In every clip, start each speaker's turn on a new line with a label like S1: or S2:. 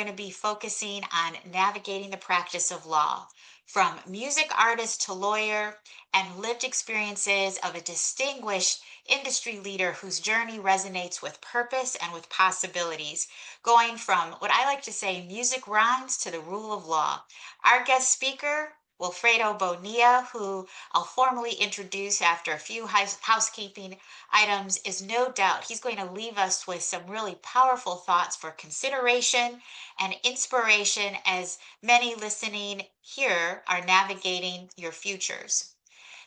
S1: going to be focusing on navigating the practice of law, from music artist to lawyer, and lived experiences of a distinguished industry leader whose journey resonates with purpose and with possibilities, going from what I like to say music rhymes to the rule of law. Our guest speaker, Wilfredo Bonilla, who I'll formally introduce after a few housekeeping items, is no doubt he's going to leave us with some really powerful thoughts for consideration and inspiration as many listening here are navigating your futures.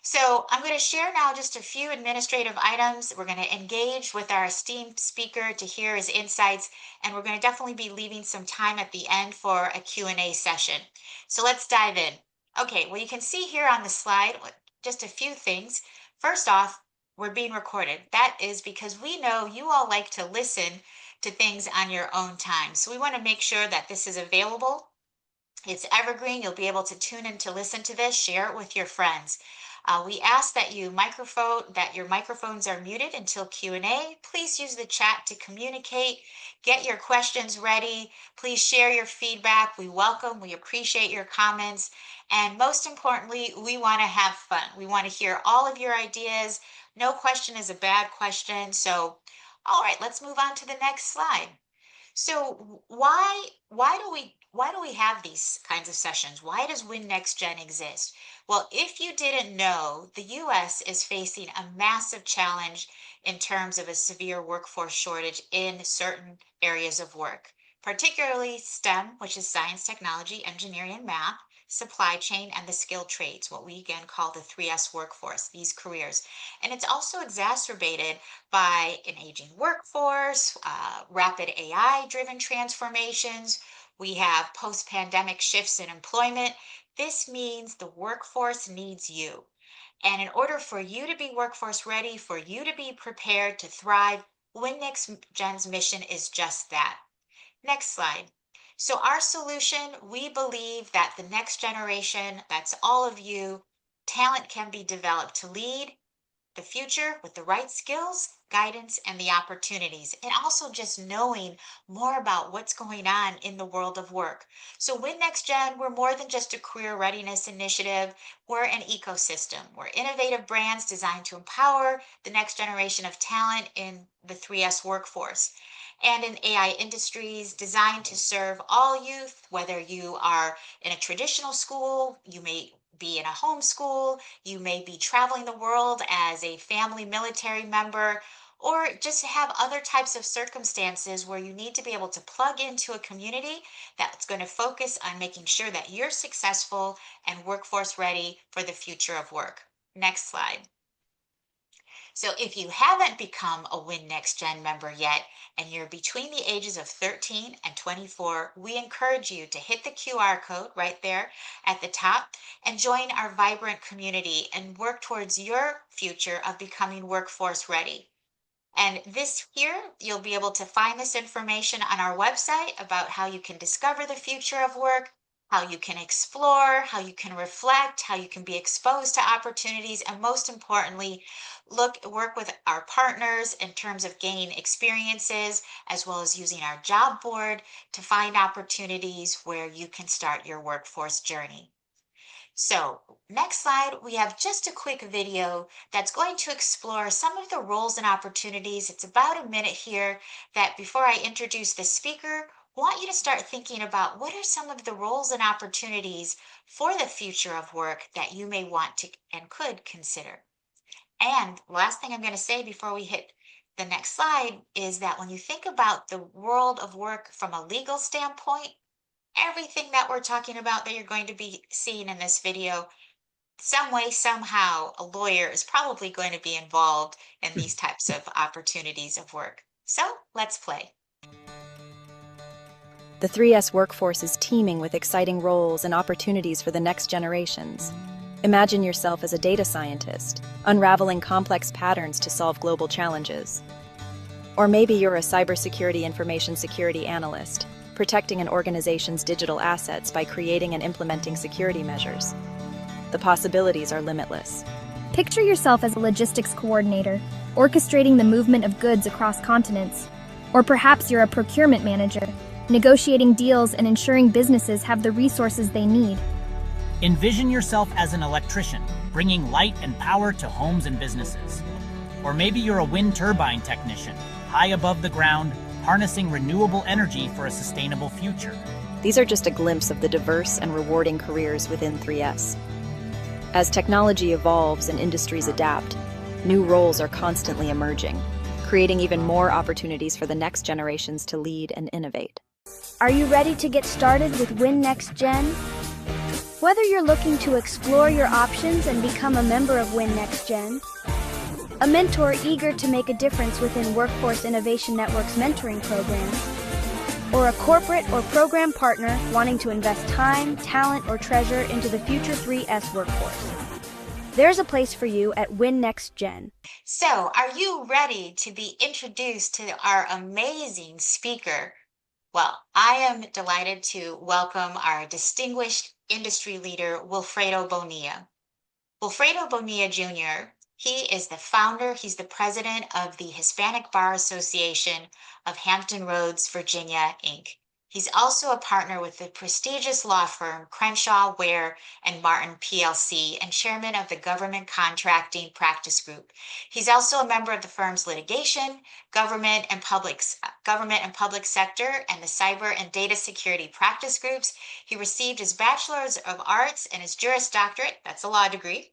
S1: So I'm going to share now just a few administrative items. We're going to engage with our esteemed speaker to hear his insights, and we're going to definitely be leaving some time at the end for a Q&A session. So let's dive in. Okay, well, you can see here on the slide just a few things. First off, we're being recorded. That is because we know you all like to listen to things on your own time. So we want to make sure that this is available. It's evergreen. You'll be able to tune in to listen to this, share it with your friends. We ask that your microphones are muted until Q&A. Please use the chat to communicate. Get your questions ready. Please share your feedback. We appreciate your comments. And most importantly, we want to have fun. We want to hear all of your ideas. No question is a bad question. So, all right, let's move on to the next slide. So why do we have these kinds of sessions? Why does WIN-NextGen exist? Well, if you didn't know, the US is facing a massive challenge in terms of a severe workforce shortage in certain areas of work, particularly STEM, which is science, technology, engineering, and math, supply chain, and the skilled trades, what we again call the 3S workforce, these careers. And it's also exacerbated by an aging workforce, rapid AI-driven transformations. We have post-pandemic shifts in employment. This means the workforce needs you. And in order for you to be workforce ready, for you to be prepared to thrive, WIN-NextGen's mission is just that. Next slide. So our solution, we believe that the next generation, that's all of you, talent can be developed to lead the future with the right skills, guidance, and the opportunities, and also just knowing more about what's going on in the world of work. So WIN-NextGen, we're more than just a career readiness initiative. We're an ecosystem. We're innovative brands designed to empower the next generation of talent in the 3S workforce and in AI industries designed to serve all youth, whether you are in a traditional school, you may be in a homeschool, you may be traveling the world as a family military member, or just have other types of circumstances where you need to be able to plug into a community that's going to focus on making sure that you're successful and workforce ready for the future of work. Next slide. So if you haven't become a WIN-NextGen member yet, and you're between the ages of 13 and 24, we encourage you to hit the QR code right there at the top and join our vibrant community and work towards your future of becoming workforce ready. And this here, you'll be able to find this information on our website about how you can discover the future of work, how you can explore, how you can reflect, how you can be exposed to opportunities, and most importantly, work with our partners in terms of gaining experiences, as well as using our job board to find opportunities where you can start your workforce journey. So next slide, we have just a quick video that's going to explore some of the roles and opportunities. It's about a minute here that before I introduce the speaker, want you to start thinking about what are some of the roles and opportunities for the future of work that you may want to and could consider. And last thing I'm going to say before we hit the next slide is that when you think about the world of work from a legal standpoint, everything that we're talking about that you're going to be seeing in this video, some way, somehow, a lawyer is probably going to be involved in these types of opportunities of work. So let's play.
S2: The 3S workforce is teeming with exciting roles and opportunities for the next generations. Imagine yourself as a data scientist, unraveling complex patterns to solve global challenges. Or maybe you're a cybersecurity information security analyst, protecting an organization's digital assets by creating and implementing security measures. The possibilities are limitless.
S3: Picture yourself as a logistics coordinator, orchestrating the movement of goods across continents. Or perhaps you're a procurement manager, negotiating deals and ensuring businesses have the resources they need.
S4: Envision yourself as an electrician, bringing light and power to homes and businesses. Or maybe you're a wind turbine technician, high above the ground, harnessing renewable energy for a sustainable future.
S2: These are just a glimpse of the diverse and rewarding careers within 3S. As technology evolves and industries adapt, new roles are constantly emerging, creating even more opportunities for the next generations to lead and innovate.
S3: Are you ready to get started with WIN-NextGen? Whether you're looking to explore your options and become a member of WIN-NextGen, a mentor eager to make a difference within Workforce Innovation Network's mentoring program, or a corporate or program partner wanting to invest time, talent, or treasure into the future 3S workforce, there's a place for you at WIN-NextGen.
S1: So, are you ready to be introduced to our amazing speaker? Well, I am delighted to welcome our distinguished industry leader, Wilfredo Bonilla. Wilfredo Bonilla Jr., he is the founder, he's the president of the Hispanic Bar Association of Hampton Roads, Virginia, Inc. He's also a partner with the prestigious law firm Crenshaw, Ware, and Martin PLC and chairman of the Government Contracting Practice Group. He's also a member of the firm's litigation, government and public sector, and the cyber and data security practice groups. He received his Bachelor's of Arts and his Juris Doctorate, that's a law degree,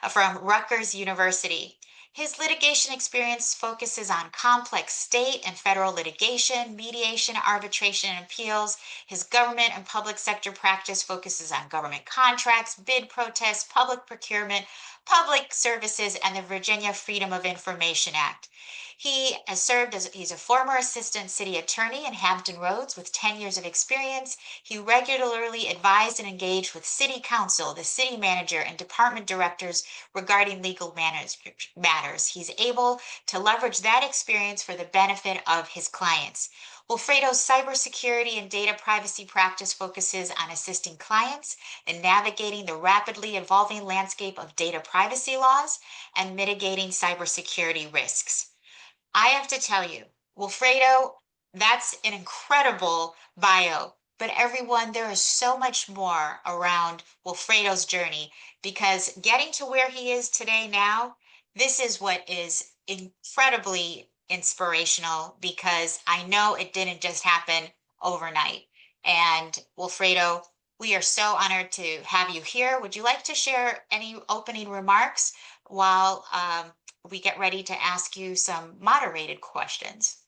S1: from Rutgers University. His litigation experience focuses on complex state and federal litigation, mediation, arbitration, and appeals. His government and public sector practice focuses on government contracts, bid protests, public procurement, public services, and the Virginia Freedom of Information Act. He has served as he's a former assistant city attorney in Hampton Roads with 10 years of experience. He regularly advised and engaged with city council, the city manager, and department directors regarding legal matters. He's able to leverage that experience for the benefit of his clients. Wilfredo's cybersecurity and data privacy practice focuses on assisting clients in navigating the rapidly evolving landscape of data privacy laws and mitigating cybersecurity risks. I have to tell you, Wilfredo, that's an incredible bio. But everyone, there is so much more around Wilfredo's journey because getting to where he is today now, this is what is incredibly inspirational because I know it didn't just happen overnight. And Wilfredo, we are so honored to have you here. Would you like to share any opening remarks while we get ready to ask you some moderated questions?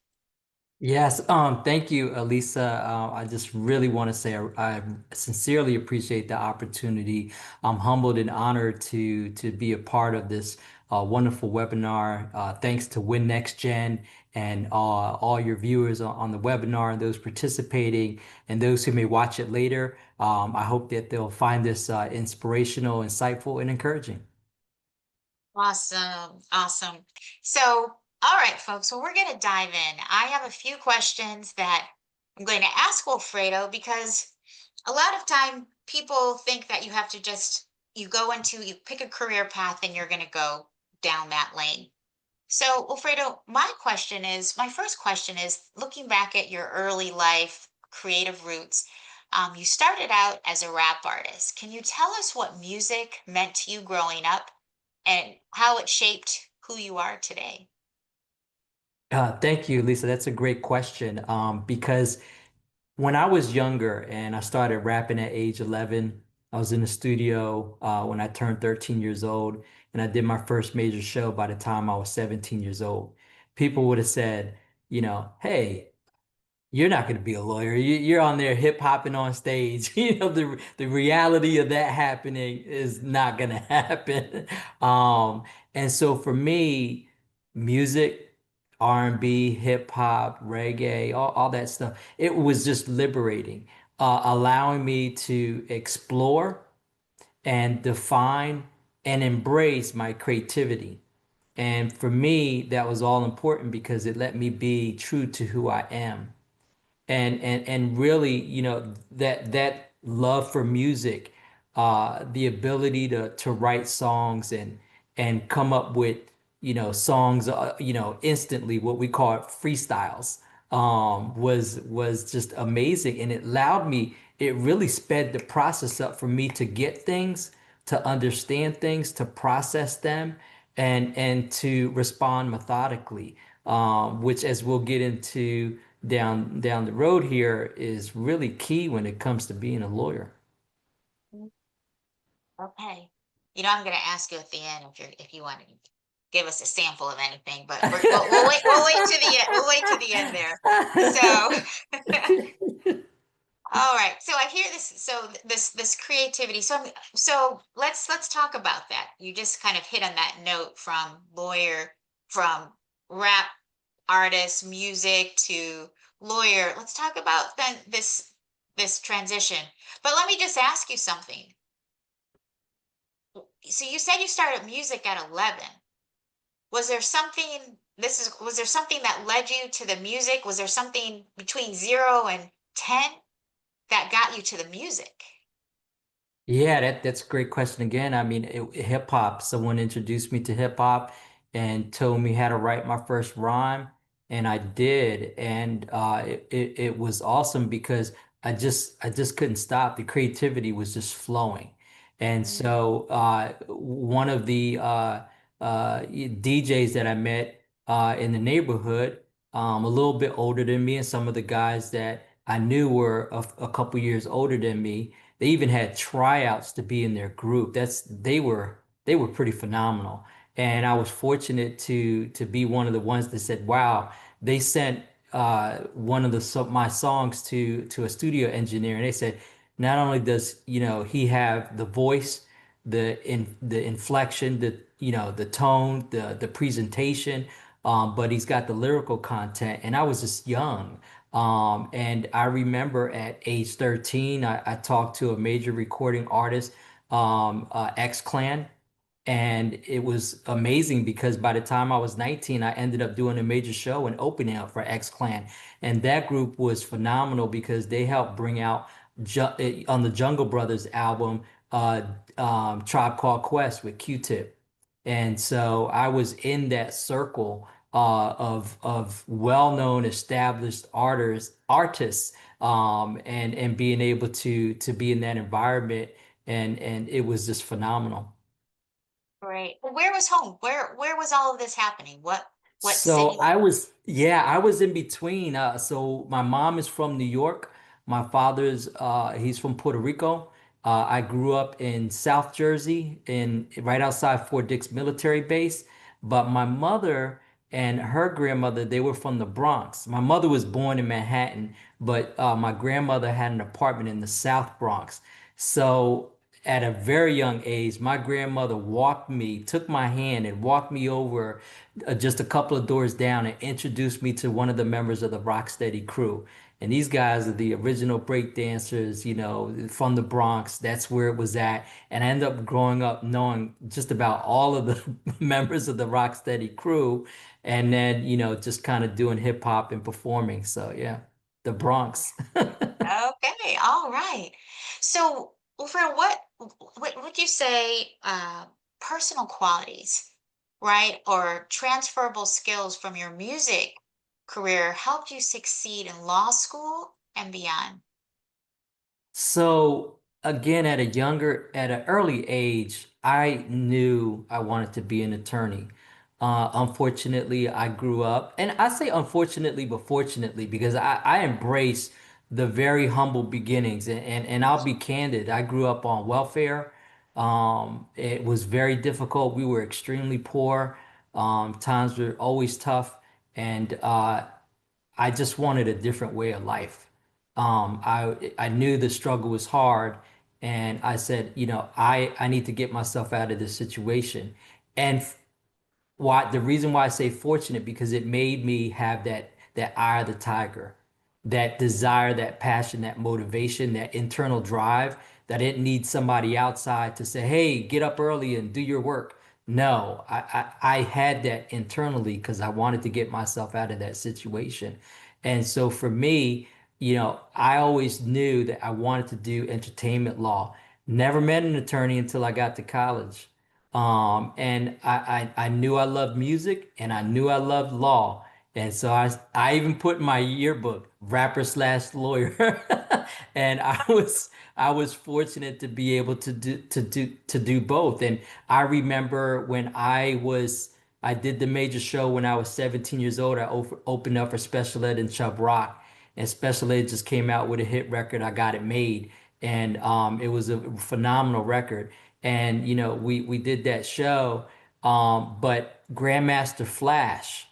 S5: Yes, thank you, Elisa. I just really want to say I sincerely appreciate the opportunity. I'm humbled and honored to be a part of this wonderful webinar. Thanks to WIN-NextGen and all your viewers on the webinar and those participating and those who may watch it later. I hope that they'll find this inspirational, insightful, and encouraging.
S1: Awesome. Awesome. So, all right, folks. So we're going to dive in. I have a few questions that I'm going to ask Wilfredo because a lot of time people think that you have to just you pick a career path and you're going to go down that lane. So, Wilfredo, my first question is looking back at your early life creative roots. You started out as a rap artist. Can you tell us what music meant to you growing up and how it shaped who you are today?
S5: Thank you, Lisa. That's a great question. Because when I was younger and I started rapping at age 11, I was in the studio when I turned 13 years old, and I did my first major show by the time I was 17 years old. People would have said, hey, you're not going to be a lawyer. You're on there hip hopping on stage. The reality of that happening is not going to happen. Um, and so for me, music, R&B, hip hop, reggae, all that stuff, it was just liberating, allowing me to explore and define and embrace my creativity. And for me, that was all important because it let me be true to who I am and really, that love for music, the ability to write songs and come up with songs, instantly, what we call it freestyles. was just amazing, and it allowed me. It really sped the process up for me to get things, to understand things, to process them, and to respond methodically. Which, as we'll get into down the road here, is really key when it comes to being a lawyer.
S1: Mm, okay. I'm going to ask you at the end if you want to give us a sample of anything, but we'll wait to the end. We'll wait to the end there. So, all right. So I hear this. So this creativity. So let's talk about that. You just kind of hit on that note from lawyer, from rap artist, music to lawyer. Let's talk about then this transition. But let me just ask you something. So you said you started music at 11. Was there something that led you to the music? Was there something between 0 and 10 that got you to the music?
S5: Yeah, that's a great question again. I mean, hip hop. Someone introduced me to hip hop and told me how to write my first rhyme, and I did, and it was awesome because I just couldn't stop. The creativity was just flowing, and
S1: Mm,
S5: so one of the DJs that I met in the neighborhood, a little bit older than me, and some of the guys that I knew were a couple years older than me. They even had tryouts to be in their group. They were pretty phenomenal. And I was fortunate to be one of the ones that said, "Wow!" They sent one of my songs to a studio engineer, and they said, "Not only does he have the voice, the inflection, the tone, the presentation, but he's got the lyrical content." And I was just young. And I remember at age 13, I talked to a major recording artist, X-Clan, and it was amazing because by the time I was 19, I ended up doing a major show and opening up for X-Clan. And that group was phenomenal because they helped bring out on the Jungle Brothers album, uh, Tribe Called Quest with Q-Tip. And so I was in that circle of well-known, established artists, and being able to be in that environment, and it was just phenomenal.
S1: great. Where was home? Where was all of this happening? What
S5: So
S1: city?
S5: I was in between. So my mom is from New York. My father's, he's from Puerto Rico. I grew up in South Jersey, in right outside Fort Dix military base. But my mother and her grandmother, they were from the Bronx. My mother was born in Manhattan, but my grandmother had an apartment in the South Bronx. So at a very young age, my grandmother took my hand and walked me over just a couple of doors down and introduced me to one of the members of the Rocksteady crew. And these guys are the original break dancers, from the Bronx. That's where it was at. And I ended up growing up knowing just about all of the members of the Rocksteady crew. And then, just kind of doing hip hop and performing. So yeah, the Bronx.
S1: Okay, all right. So, for what would you say personal qualities, right, or transferable skills from your music career helped you succeed in law school and beyond?
S5: So again, at an early age, I knew I wanted to be an attorney. Unfortunately, I grew up, and I say unfortunately, but fortunately, because I embrace the very humble beginnings, and I'll be candid. I grew up on welfare. It was very difficult. We were extremely poor. Times were always tough, and I just wanted a different way of life. I knew the struggle was hard, and I said, I need to get myself out of this situation. And why the reason why I say fortunate because it made me have that eye of the tiger, that desire, that passion, that motivation, that internal drive that I didn't need somebody outside to say, "Hey, get up early and do your work." No, I had that internally because I wanted to get myself out of that situation. And so for me, I always knew that I wanted to do entertainment law. Never met an attorney until I got to college. And I knew I loved music and I knew I loved law. And so I even put in my yearbook, rapper slash lawyer. And I was fortunate to be able to do both. And I remember when I did the major show when I was 17 years old. I opened up for Special Ed in Chubb Rock, and Special Ed just came out with a hit record. I got it made, and it was a phenomenal record. And we did that show, but Grandmaster Flash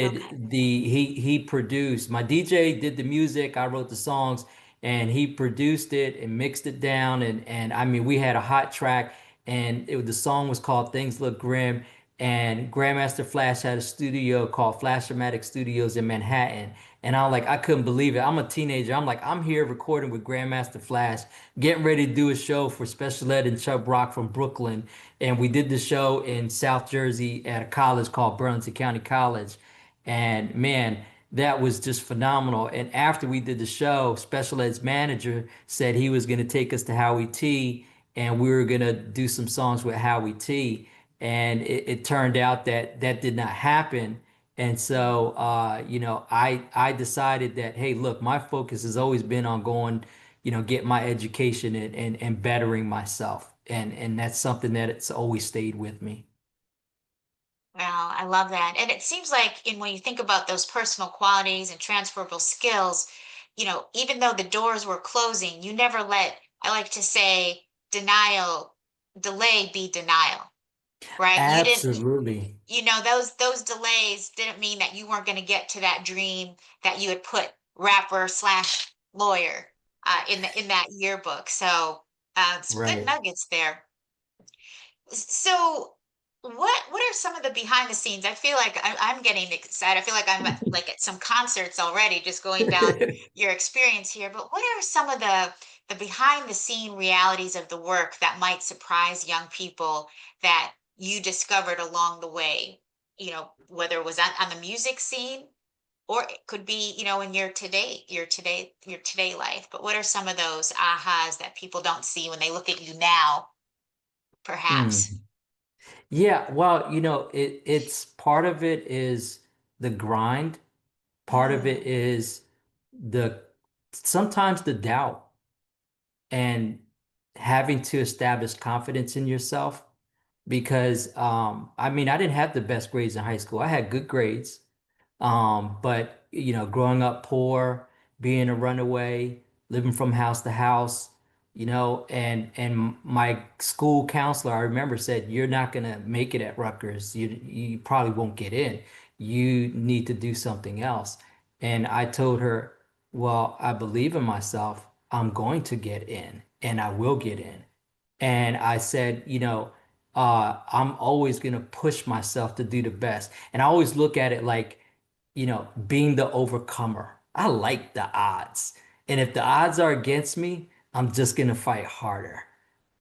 S1: Okay.
S5: did he produced. My DJ did the music, I wrote the songs, and he produced it and mixed it down, and I mean we had a hot track, and the song was called Things Look Grim. And Grandmaster Flash had a studio called Flash-O-Matic Studios in Manhattan, and I couldn't believe it. I'm a teenager, I'm like, I'm here recording with Grandmaster Flash, getting ready to do a show for Special Ed and Chubb Rock from Brooklyn. And we did the show in South Jersey at a college called Burlington County College. And man, that was just phenomenal. And after we did the show, Special Ed's manager said he was going to take us to Howie T, and we were going to do some songs with Howie T. And it turned out that that did not happen. And so, I decided that, hey, look, my focus has always been on going, get my education and bettering myself. And that's something that it's always stayed with me.
S1: Wow, I love that. And it seems like when you think about those personal qualities and transferable skills, even though the doors were closing, you never let, I like to say, delay be denial, right? You didn't,
S5: Absolutely.
S1: those delays didn't mean that you weren't going to get to that dream that you had put rapper slash lawyer in that yearbook. So some good
S5: Right.
S1: nuggets there. So, what are some of the behind the scenes? I feel like I'm getting excited. I feel like I'm like at some concerts already, just going down your experience here. But what are some of the behind the scene realities of the work that might surprise young people that you discovered along the way? Whether it was on the music scene or it could be, in your today life. But what are some of those ahas that people don't see when they look at you now, perhaps?
S5: Mm. Yeah, well, it's part of it is the grind. Part of it
S1: Mm.
S5: is the sometimes the doubt and having to establish confidence in yourself. Because I mean, I didn't have the best grades in high school. I had good grades. But growing up poor, being a runaway, living from house to house, and my school counselor, I remember, said, "You're not gonna make it at Rutgers. You probably won't get in. You need to do something else." And I told her, "Well, I believe in myself. I'm going to get in, and I will get in." And I said, I'm always going to push myself to do the best. And I always look at it like, being the overcomer. I like the odds. And if the odds are against me, I'm just going to fight harder.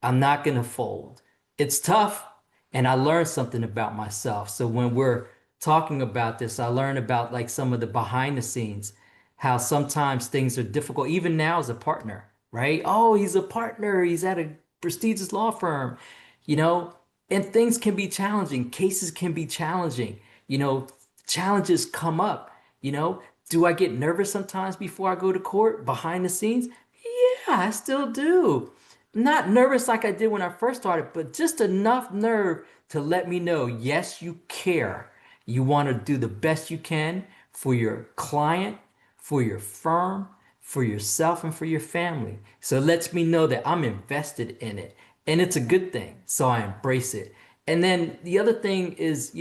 S5: I'm not going to fold. It's tough, and I learned something about myself. So when we're talking about this, I learned about like some of the behind the scenes, how sometimes things are difficult, even now as a partner, right? Oh, he's a partner, he's at a prestigious law firm, you know, and things can be challenging, cases can be challenging, you know, challenges come up, you know. Do I get nervous sometimes before I go to court behind the scenes? Yeah, I still do. Not nervous like I did when I first started, but just enough nerve to let me know, yes, you care. You want to do the best you can for your client, for your firm, for yourself, and for your family. So it lets me know that I'm invested in it. And it's a good thing. So I embrace it. And then the other thing is,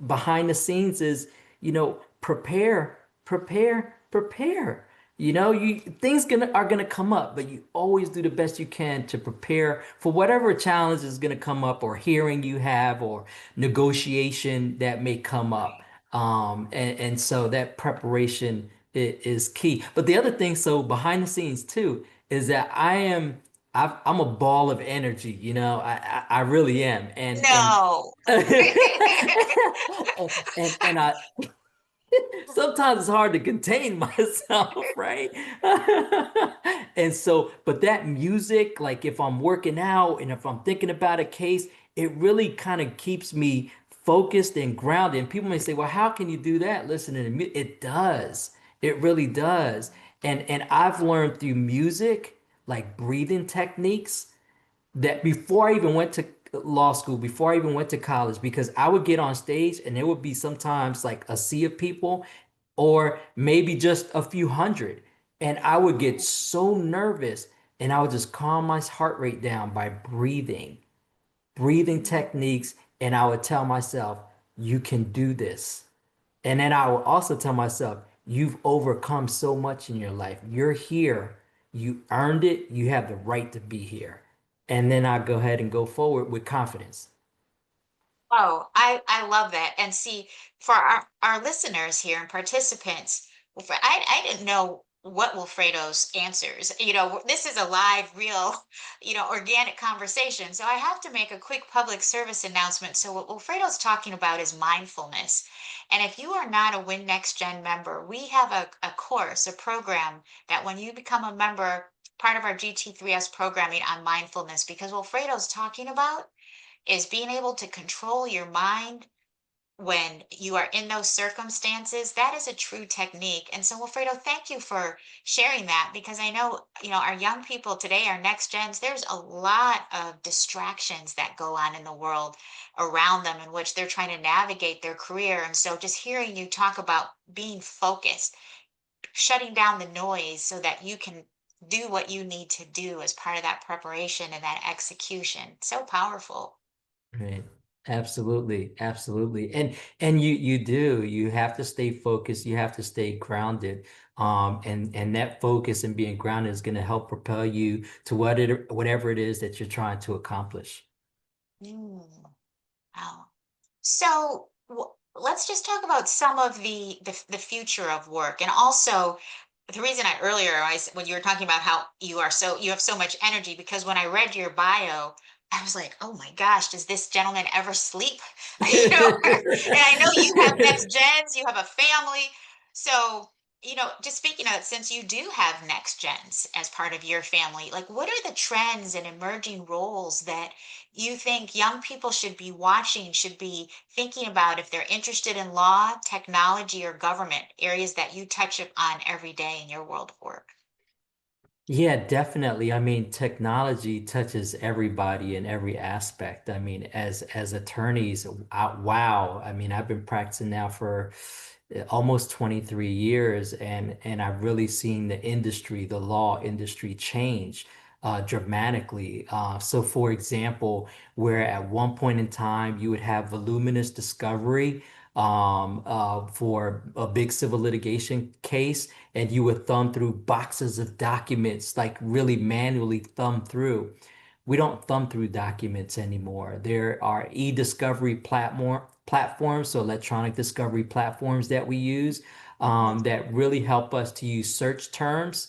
S5: behind the scenes is, prepare. You things are gonna come up, but you always do the best you can to prepare for whatever challenge is gonna come up, or hearing you have, or negotiation that may come up. And so that preparation is key. But the other thing, so behind the scenes too, is that I'm a ball of energy. I really am, and
S1: No.
S5: and I sometimes it's hard to contain myself, right? And so, but that music, like if I'm working out and if I'm thinking about a case, it really kind of keeps me focused and grounded. And people may say, well, how can you do that listening to music? It does. It really does. And I've learned through music, like breathing techniques, that before I even went to law school, before I even went to college, because I would get on stage and there would be sometimes like a sea of people or maybe just a few hundred. And I would get so nervous and I would just calm my heart rate down by breathing techniques. And I would tell myself, you can do this. And then I will also tell myself, you've overcome so much in your life. You're here. You earned it. You have the right to be here. And then I go ahead and go forward with confidence.
S1: Oh, I love that. And see, for our listeners here and participants, I didn't know what Wilfredo's answers. This is a live, real, organic conversation. So I have to make a quick public service announcement. So what Wilfredo's talking about is mindfulness. And if you are not a Win Next Gen member, we have a course, a program that when you become a member, part of our GT3S programming on mindfulness, because Wilfredo's talking about is being able to control your mind when you are in those circumstances. That is a true technique. And so, Wilfredo, thank you for sharing that, because I know, our young people today, our next gens, there's a lot of distractions that go on in the world around them in which they're trying to navigate their career. And so just hearing you talk about being focused, shutting down the noise so that you can do what you need to do as part of that preparation and that execution. So powerful.
S5: Right. Absolutely. Absolutely. And you have to stay focused. You have to stay grounded. And that focus and being grounded is going to help propel you to whatever it is that you're trying to accomplish.
S1: Mm, wow. So let's just talk about some of the future of work, and also the reason when you were talking about how you have so much energy, because when I read your bio, I was like, oh my gosh, does this gentleman ever sleep? And I know you have next gens, you have a family, so just speaking of it, since you do have next gens as part of your family, like what are the trends and emerging roles that you think young people should be watching, should be thinking about if they're interested in law, technology, or government, areas that you touch on every day in your world of work?
S5: Yeah, definitely. I mean, technology touches everybody in every aspect. I mean, as attorneys, wow. I mean, I've been practicing now for almost 23 years, and I've really seen the industry, the law industry change dramatically. So for example, where at one point in time you would have voluminous discovery for a big civil litigation case, and you would thumb through boxes of documents, like really manually thumb through. We don't thumb through documents anymore. There are e-discovery platforms, so electronic discovery platforms that we use that really help us to use search terms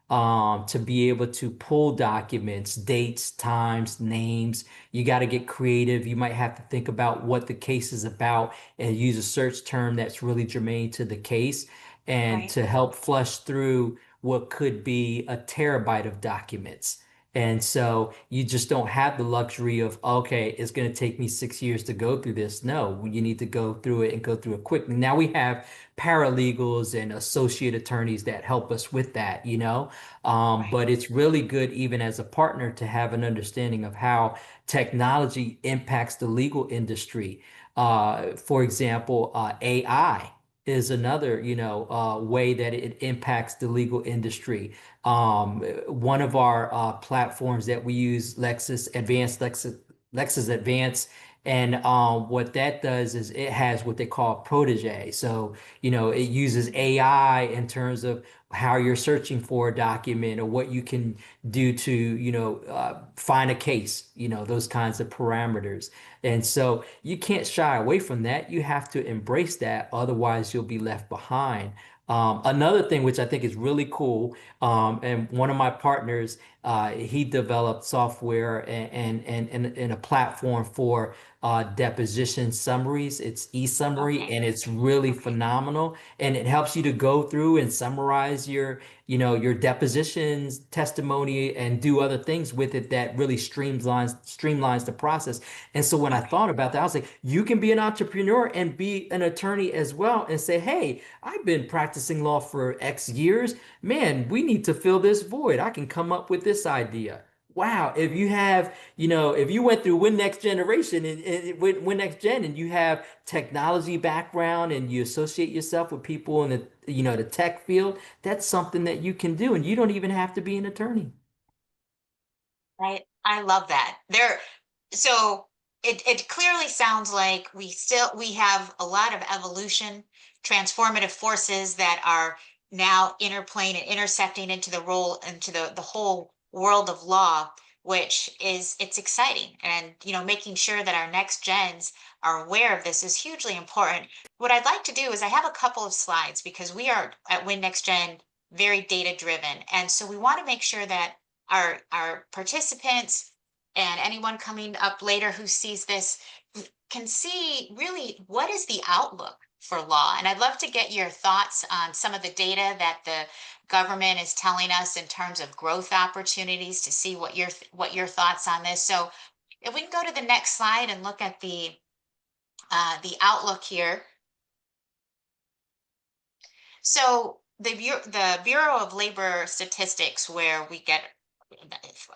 S5: to be able to pull documents, dates, times, names. You got to get creative. You might have to think about what the case is about and use a search term that's really germane to the case and
S1: Right.
S5: to help flush through what could be a terabyte of documents. And so you just don't have the luxury of, okay, it's going to take me 6 years to go through this. No, you need to go through it and go through it quickly. Now we have paralegals and associate attorneys that help us with that, you know.
S1: Right.
S5: But it's really good, even as a partner, to have an understanding of how technology impacts the legal industry. For example, AI is another, way that it impacts the legal industry. One of our platforms that we use, Lexus Advanced, and what that does is it has what they call protege. So, it uses AI in terms of how you're searching for a document or what you can do to, find a case, those kinds of parameters. And so you can't shy away from that. You have to embrace that. Otherwise, you'll be left behind. Another thing which I think is really cool, and one of my partners, he developed software and a platform for deposition summaries. It's e-summary
S1: Okay.
S5: and it's really
S1: Okay.
S5: phenomenal. And it helps you to go through and summarize utilize your depositions, testimony, and do other things with it that really streamlines the process. And so when I
S1: Okay.
S5: thought about that, I was like, you can be an entrepreneur and be an attorney as well and say, hey, I've been practicing law for X years. Man, we need to fill this void. I can come up with this idea. Wow, if you have, if you went through Win Next Generation and Win Next Gen and you have technology background and you associate yourself with people in the tech field, that's something that you can do and you don't even have to be an attorney.
S1: Right. I love that. So it clearly sounds like we have a lot of evolution, transformative forces that are now interplaying and intersecting into the whole world of law, which it's exciting. And making sure that our next gens are aware of this is hugely important. What I'd like to do is I have a couple of slides because we are at Win Next Gen very data driven. And so we want to make sure that our participants and anyone coming up later who sees this can see really what is the outlook for law. And I'd love to get your thoughts on some of the data that the government is telling us in terms of growth opportunities to see what your thoughts on this. So if we can go to the next slide and look at the outlook here. So the Bureau of Labor Statistics, where we get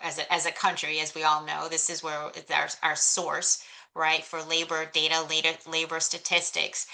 S1: as a country, as we all know, this is where it's our source, right, for labor data, labor statistics,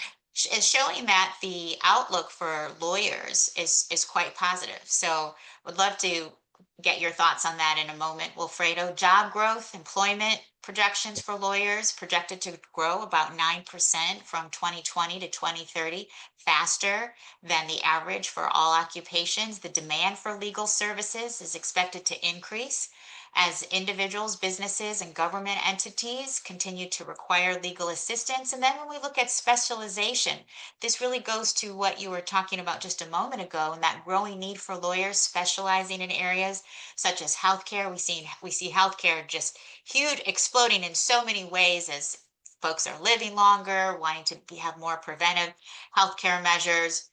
S1: is showing that the outlook for lawyers is quite positive. So would love to get your thoughts on that in a moment. Wilfredo, job growth, employment projections for lawyers projected to grow about 9% from 2020 to 2030, faster than the average for all occupations. The demand for legal services is expected to increase as individuals, businesses, and government entities continue to require legal assistance. And then when we look at specialization, this really goes to what you were talking about just a moment ago, and that growing need for lawyers specializing in areas such as healthcare. We see healthcare just huge, exploding in so many ways as folks are living longer, wanting to have more preventive healthcare measures,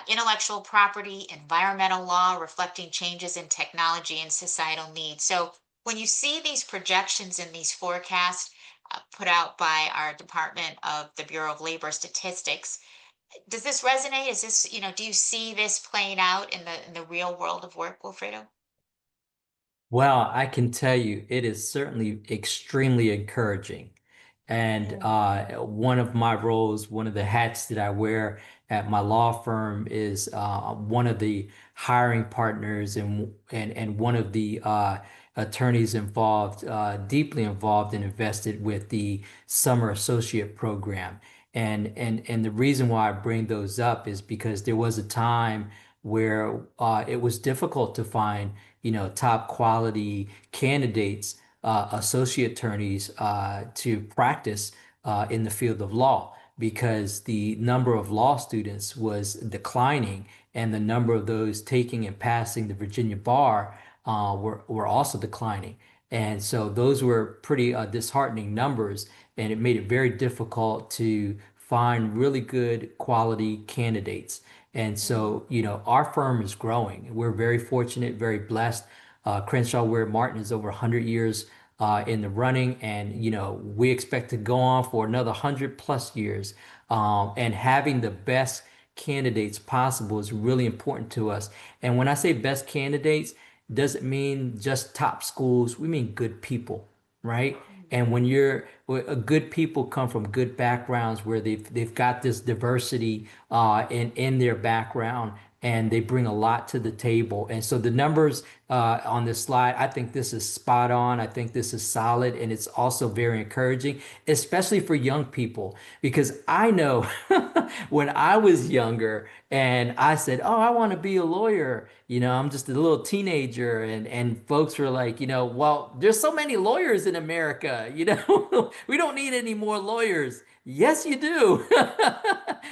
S1: intellectual property, environmental law, reflecting changes in technology and societal needs. So when you see these projections and these forecasts put out by our Department of the Bureau of Labor Statistics, does this resonate? Do you see this playing out in the real world of work, Wilfredo?
S5: Well, I can tell you it is certainly extremely encouraging. And
S1: Mm,
S5: one of my roles, one of the hats that I wear at my law firm is one of the hiring partners and one of the attorneys involved, deeply involved and invested with the summer associate program. And the reason why I bring those up is because there was a time where it was difficult to find top quality candidates, associate attorneys to practice in the field of law because the number of law students was declining and the number of those taking and passing the Virginia bar were also declining. And so those were pretty disheartening numbers, and it made it very difficult to find really good quality candidates. And
S1: mm,
S5: so, our firm is growing. We're very fortunate, very blessed. Crenshaw Ware Martin is over 100 years in the running, and we expect to go on for another 100 plus years. And having the best candidates possible is really important to us. And when I say best candidates, doesn't mean just top schools. We mean good people, right? And when good people come from good backgrounds where they've got this diversity in their background and they bring a lot to the table. And so the numbers on this slide, I think this is spot on. I think this is solid and it's also very encouraging, especially for young people, because I know when I was younger and I said, "Oh, I want to be a lawyer." I'm just a little teenager and folks were like, "Well, there's so many lawyers in America, we don't need any more lawyers." Yes, you do.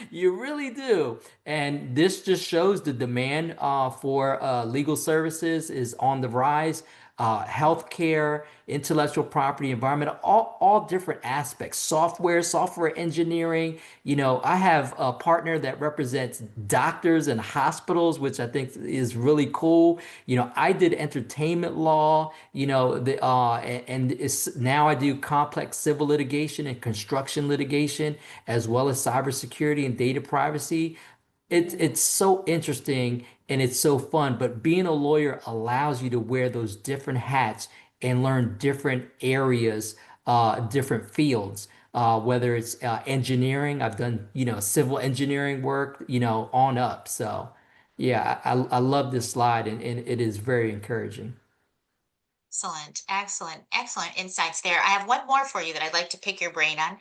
S5: You really do. And this just shows the demand for legal services is on the rise. healthcare, intellectual property, environmental, all different aspects, software engineering. You know, I have a partner that represents doctors and hospitals, which I think is really cool. You know, I did entertainment law, you know, and it's now I do complex civil litigation and construction litigation, as well as cybersecurity and data privacy. It's so interesting and it's so fun, but being a lawyer allows you to wear those different hats and learn different areas, different fields. Whether it's engineering, I've done, you know, civil engineering work, you know, on up. So, yeah, I love this slide and it is very encouraging.
S1: Excellent, excellent, excellent insights there. I have one more for you that I'd like to pick your brain on.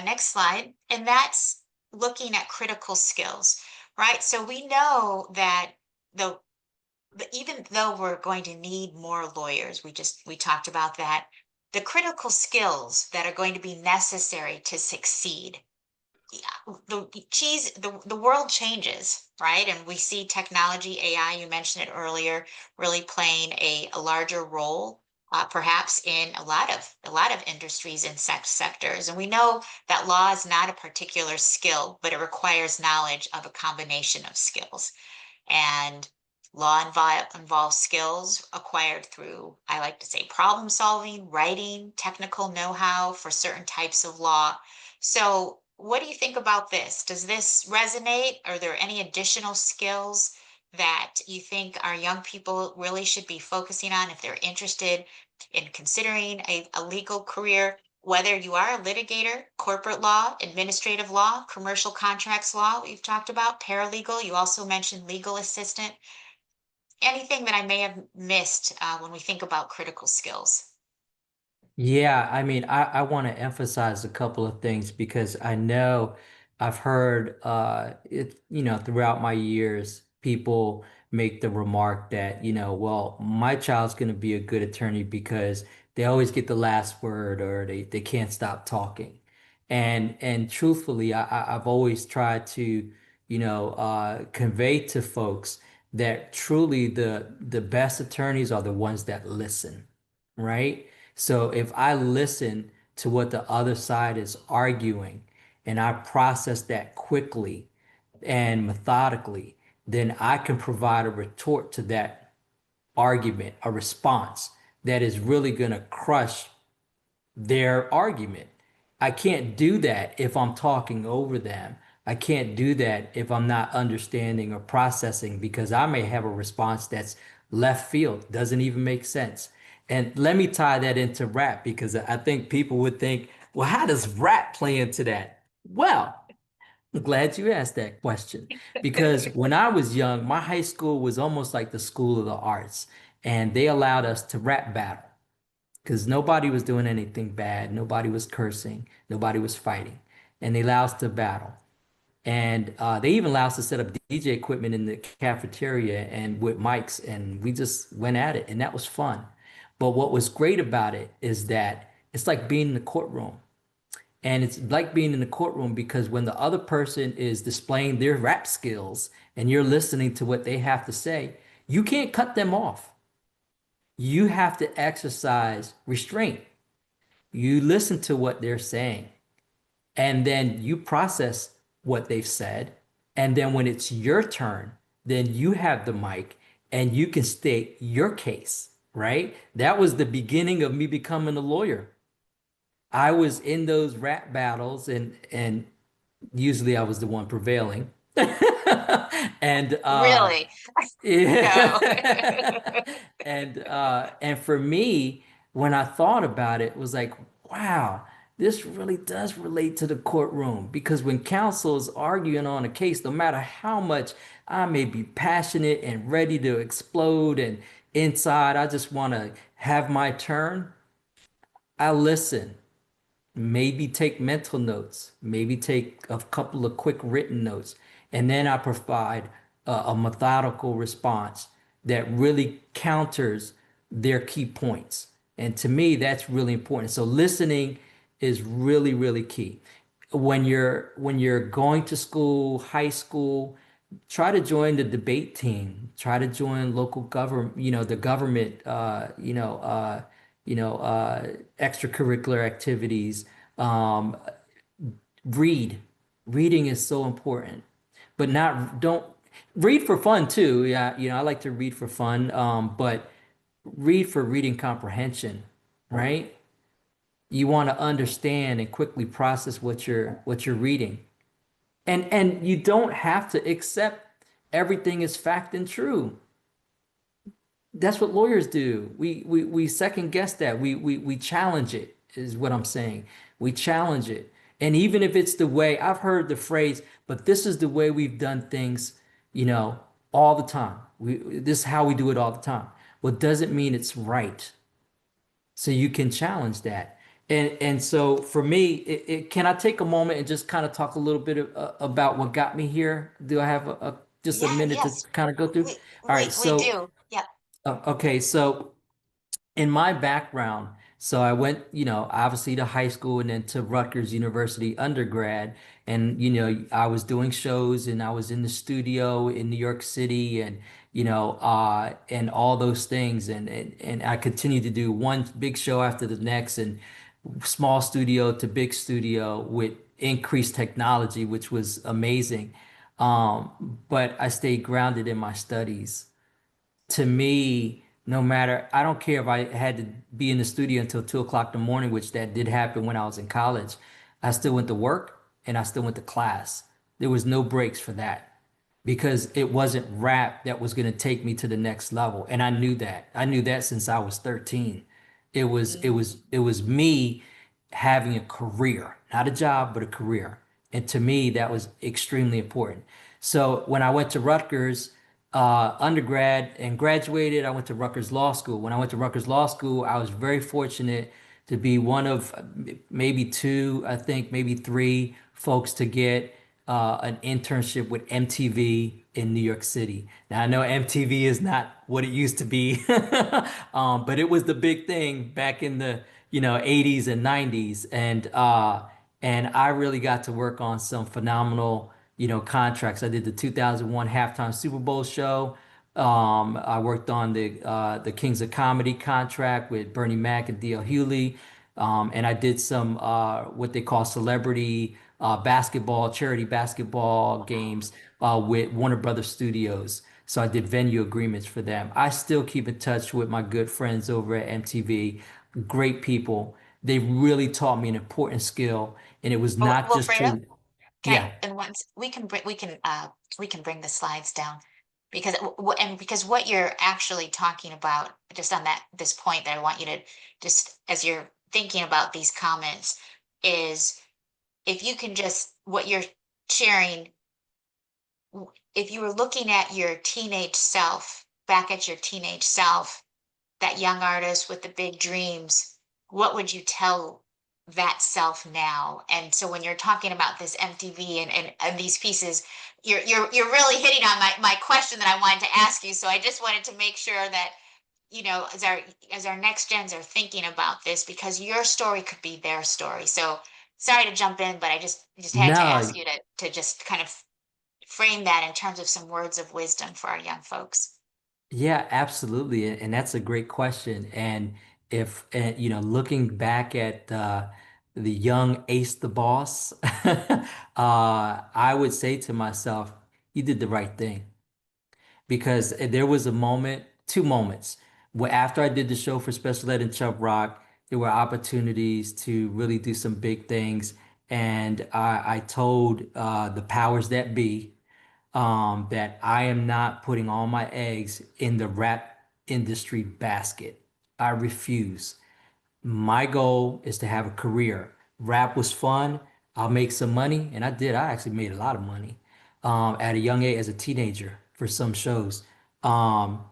S1: Next slide, and that's looking at critical skills, right? So we know that the, even though we're going to need more lawyers, we talked about that, the critical skills that are going to be necessary to succeed, yeah, the world changes, right? And we see technology, AI, you mentioned it earlier, really playing a larger role, perhaps in a lot of industries and sectors. And we know that law is not a particular skill, but it requires knowledge of a combination of skills. And involves skills acquired through, I like to say, problem solving, writing, technical know-how for certain types of law. So, what do you think about this? Does this resonate? Are there any additional skills that you think our young people really should be focusing on if they're interested in considering a legal career? Whether you are a litigator, corporate law, administrative law, commercial contracts law, we've talked about, paralegal, you also mentioned legal assistant, anything that I may have missed when we think about critical skills.
S5: Yeah, I mean, I want to emphasize a couple of things because I know I've heard it, you know, throughout my years, people make the remark that, you know, well, my child's going to be a good attorney because they always get the last word or they can't stop talking. And truthfully, I've always tried to, you know, convey to folks that truly the best attorneys are the ones that listen, right? So if I listen to what the other side is arguing and I process that quickly and methodically, then I can provide a retort to that argument, a response that is really going to crush their argument. I can't do that if I'm talking over them. I can't do that if I'm not understanding or processing because I may have a response that's left field, doesn't even make sense. And let me tie that into rap because I think people would think, well, how does rap play into that? Well, I'm glad you asked that question because when I was young, my high school was almost like the school of the arts, and they allowed us to rap battle because nobody was doing anything bad. Nobody was cursing. Nobody was fighting. And they allowed us to battle. And they even allowed us to set up DJ equipment in the cafeteria and with mics, and we just went at it, and that was fun. But what was great about it is that it's like being in the courtroom. And it's like being in the courtroom because when the other person is displaying their rap skills and you're listening to what they have to say, you can't cut them off. You have to exercise restraint. You listen to what they're saying, and then you process what they've said. And then when it's your turn, then you have the mic and you can state your case, right? That was the beginning of me becoming a lawyer. I was in those rap battles and usually I was the one prevailing. And
S1: Really? No.
S5: yeah. And for me, when I thought about it, it was like, wow, this really does relate to the courtroom because when counsel is arguing on a case, no matter how much I may be passionate and ready to explode and inside, I just want to have my turn, I listen, maybe take mental notes, maybe take a couple of quick written notes, and then I provide a methodical response that really counters their key points. And to me, that's really important. So listening is really, really key. When you're going to school, high school, try to join the debate team, try to join local government, the government, extracurricular activities. Um, read. Reading is so important, but not don't read for fun too. Yeah, I like to read for fun, but read for reading comprehension, right? You want to understand and quickly process what you're reading. And you don't have to accept everything as fact and true. That's what lawyers do. We second guess that. We challenge it, is what I'm saying. We challenge it. And even if it's the way, I've heard the phrase, but this is the way we've done things, you know, all the time. This is how we do it all the time. Well, doesn't mean it's right. So you can challenge that. And so for me, can I take a moment and just kind of talk a little bit about what got me here? Do I have just a
S1: Yeah,
S5: minute to
S1: yes,
S5: kind of go through?
S1: we
S5: All right,
S1: we
S5: so
S1: do. Yeah.
S5: okay, so in my background, so I went, obviously to high school and then to Rutgers University undergrad. And, I was doing shows and I was in the studio in New York City and, and all those things. And I continued to do one big show after the next and small studio to big studio with increased technology, which was amazing. But I stayed grounded in my studies. To me, no matter, I don't care if I had to be in the studio until 2 o'clock in the morning, which that did happen when I was in college. I still went to work and I still went to class. There was no breaks for that because it wasn't rap that was going to take me to the next level. And I knew that. I knew that since I was 13. It was me having a career, not a job, but a career. And to me, that was extremely important. So when I went to Rutgers, undergrad and graduated, I went to Rutgers Law School. When I went to Rutgers Law School, I was very fortunate to be one of maybe two, I think maybe three folks to get an internship with MTV in New York City. Now I know MTV is not what it used to be, but it was the big thing back in the 80s and 90s, and I really got to work on some phenomenal contracts. I did the 2001 halftime Super Bowl show. I worked on the Kings of Comedy contract with Bernie Mac and D.L. Hewley. And I did some what they call celebrity basketball, charity basketball games with Warner Brothers Studios. So I did venue agreements for them. I still keep in touch with my good friends over at MTV. Great people. They really taught me an important skill, and it was
S1: Well,
S5: not
S1: well,
S5: just
S1: Fredo,
S5: to,
S1: okay,
S5: yeah.
S1: and once we can bring the slides down because and because what you're actually talking about just on this point that I want you to just as you're thinking about these comments is if you can just what you're sharing if you were looking at your teenage self back at your teenage self, that young artist with the big dreams, what would you tell that self now? And so when you're talking about this MTV and these pieces, you're really hitting on my question that I wanted to ask you. So I just wanted to make sure that, as our next gens are thinking about this, because your story could be their story. So sorry to jump in, but I just had to ask
S5: No,
S1: you to just kind of frame that in terms of some words of wisdom for our young folks.
S5: yeah, absolutely. And that's a great question. And if, looking back at the young Ace the Boss, I would say to myself, you did the right thing. Because there was a moment, two moments, where after I did the show for Special Ed and Chubb Rock, there were opportunities to really do some big things. And I told the powers that be, that I am not putting all my eggs in the rap industry basket. I refuse. My goal is to have a career. Rap was fun. I'll make some money, and I did. I actually made a lot of money at a young age as a teenager for some shows. Um,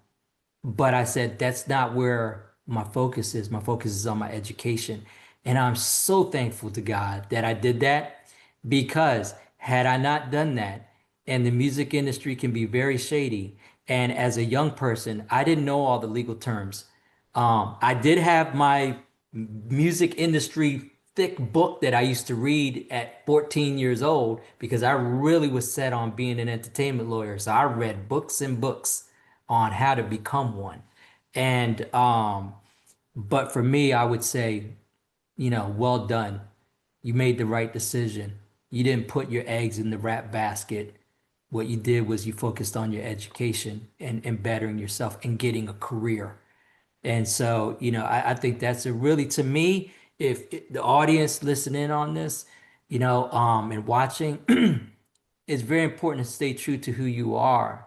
S5: but I said, that's not where my focus is. My focus is on my education. And I'm so thankful to God that I did that because had I not done that, and the music industry can be very shady. And as a young person, I didn't know all the legal terms. I did have my music industry thick book that I used to read at 14 years old because I really was set on being an entertainment lawyer. So I read books and books on how to become one. And but for me, I would say, well done. You made the right decision. You didn't put your eggs in the rat basket. What you did was you focused on your education and bettering yourself and getting a career. And so, I think that's a really, to me, if the audience listening on this, and watching, it's very important to stay true to who you are,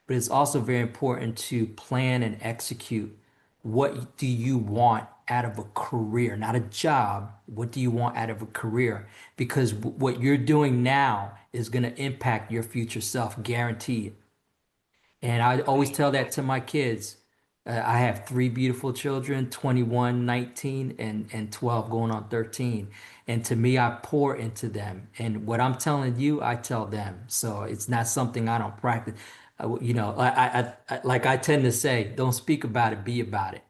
S5: but it's also very important to plan and execute. What do you want out of a career, not a job? What do you want out of a career? Because what you're doing now is going to impact your future self, guaranteed. And I always
S1: Right.
S5: tell that to my kids. I have three beautiful children, 21, 19, and 12 going on 13. And to me, I pour into them. And what I'm telling you, I tell them. So it's not something I don't practice. Like I tend to say, don't speak about it, be about it.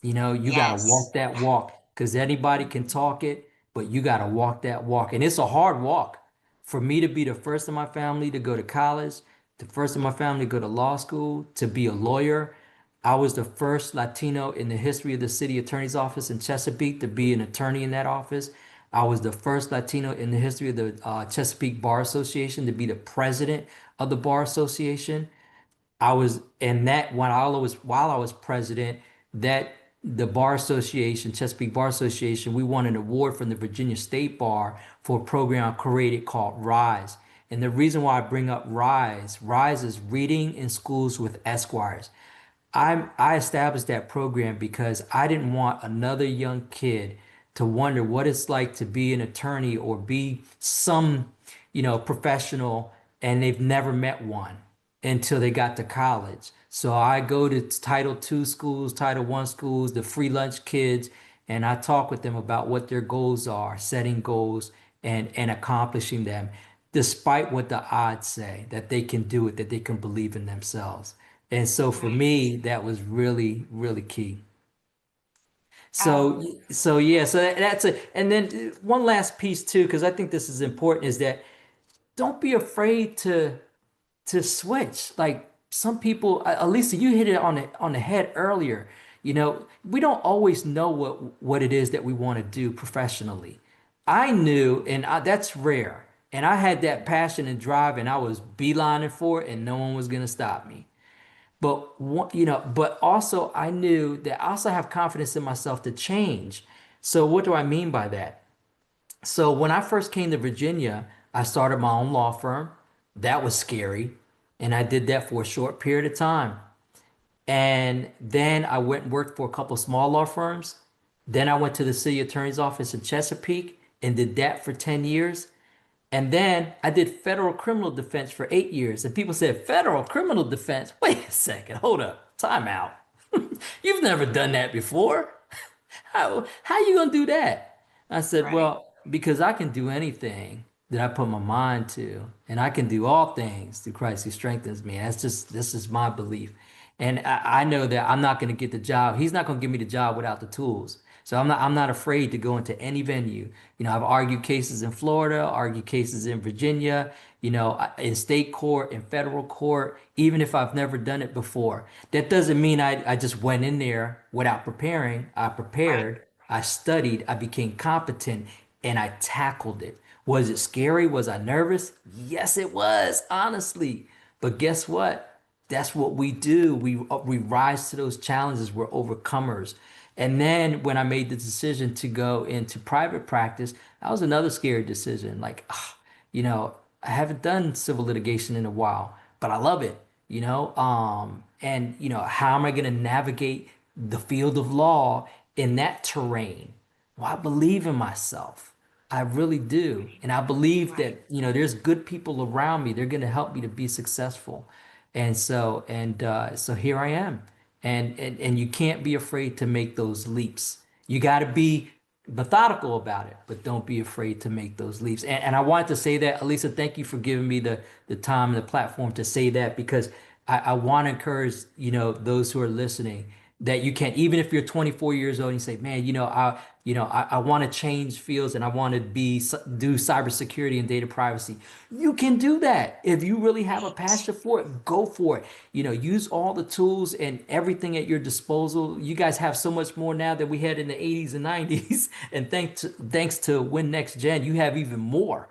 S5: You got to
S1: Yes.
S5: walk that walk because anybody can talk it, but you got to walk that walk. And it's a hard walk. For me to be the first in my family to go to college, the first in my family to go to law school, to be a lawyer, I was the first Latino in the history of the city attorney's office in Chesapeake to be an attorney in that office. I was the first Latino in the history of the Chesapeake Bar Association to be the president of the Bar Association. I was and that while I was president, that the Bar Association, Chesapeake Bar Association, we won an award from the Virginia State Bar for a program I created called Rise. And the reason why I bring up Rise is Reading in Schools with Esquires. I established that program because I didn't want another young kid to wonder what it's like to be an attorney or be some, professional and they've never met one until they got to college. So I go to Title II schools, Title I schools, the free lunch kids, and I talk with them about what their goals are, setting goals and accomplishing them, despite what the odds say, that they can do it, that they can believe in themselves. And so for
S1: Right.
S5: me, that was really, really key.
S1: Um,
S5: So yeah, so that's and then one last piece too, because I think this is important, is that don't be afraid to switch. Like some people, Elisa, you hit it on the head earlier. We don't always know what it is that we want to do professionally. I knew, and that's rare. And I had that passion and drive, and I was beelining for it, and no one was gonna stop me. But also I knew that I also have confidence in myself to change. So what do I mean by that? So when I first came to Virginia, I started my own law firm. That was scary. And I did that for a short period of time. And then I went and worked for a couple of small law firms. Then I went to the city attorney's office in Chesapeake and did that for 10 years. And then I did federal criminal defense for 8 years. And people said, federal criminal defense? Wait a second, hold up, time out. You've never done that before. How you gonna do that? I said,
S1: right.
S5: well, because I can do anything that I put my mind to, and I can do all things through Christ who strengthens me. This is my belief. And I know that I'm not gonna get the job. He's not gonna give me the job without the tools. So I'm not afraid to go into any venue. I've argued cases in Florida, argued cases in Virginia, in state court, in federal court, even if I've never done it before. That doesn't mean I just went in there without preparing. I
S1: Right.
S5: prepared, I studied, I became competent, and I tackled it. Was it scary? Was I nervous? Yes, it was, honestly. But guess what? That's what we do. We rise to those challenges. We're overcomers. And then when I made the decision to go into private practice, that was another scary decision. Like, I haven't done civil litigation in a while, but I love it, and how am I going to navigate the field of law in that terrain? Well, I believe in myself. I really do. And I believe
S1: Right.
S5: that, there's good people around me. They're going to help me to be successful. And so here I am. And you can't be afraid to make those leaps. You got to be methodical about it, but don't be afraid to make those leaps. And I wanted to say that, Elisa, thank you for giving me the time and the platform to say that because I want to encourage, those who are listening that you can, even if you're 24 years old and you say, man, I want to change fields and I want to do cybersecurity and data privacy. You can do that. If you really have a
S1: Right.
S5: passion for it, go for it. Use all the tools and everything at your disposal. You guys have so much more now than we had in the 80s and 90s. And thanks to WIN-NextGen, you have even more.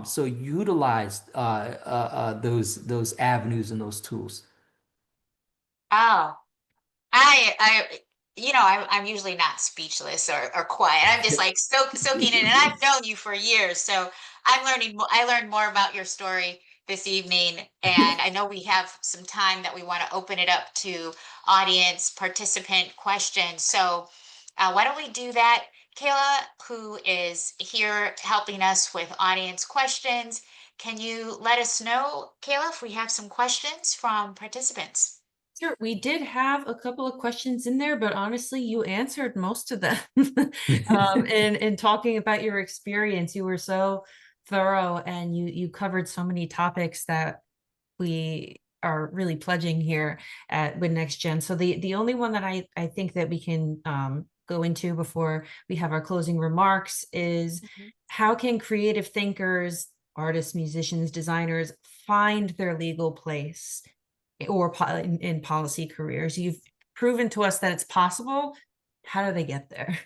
S5: So utilize those avenues and those tools.
S1: Oh, I'm usually not speechless or quiet. I'm just like soaking in, and I've known you for years, so I'm learning. I learned more about your story this evening, and I know we have some time that we want to open it up to audience participant questions. So, why don't we do that? Kayla, who is here helping us with audience questions, can you let us know, Kayla, if we have some questions from participants?
S6: Sure, we did have a couple of questions in there, but honestly, you answered most of them. In talking about your experience, you were so thorough and you covered so many topics that we are really pledging here at WIN-NextGen. So the only one that I think that we can go into before we have our closing remarks is
S1: Mhm.
S6: how can creative thinkers, artists, musicians, designers find their legal place or in policy careers? You've proven to us that it's possible. How do they get there?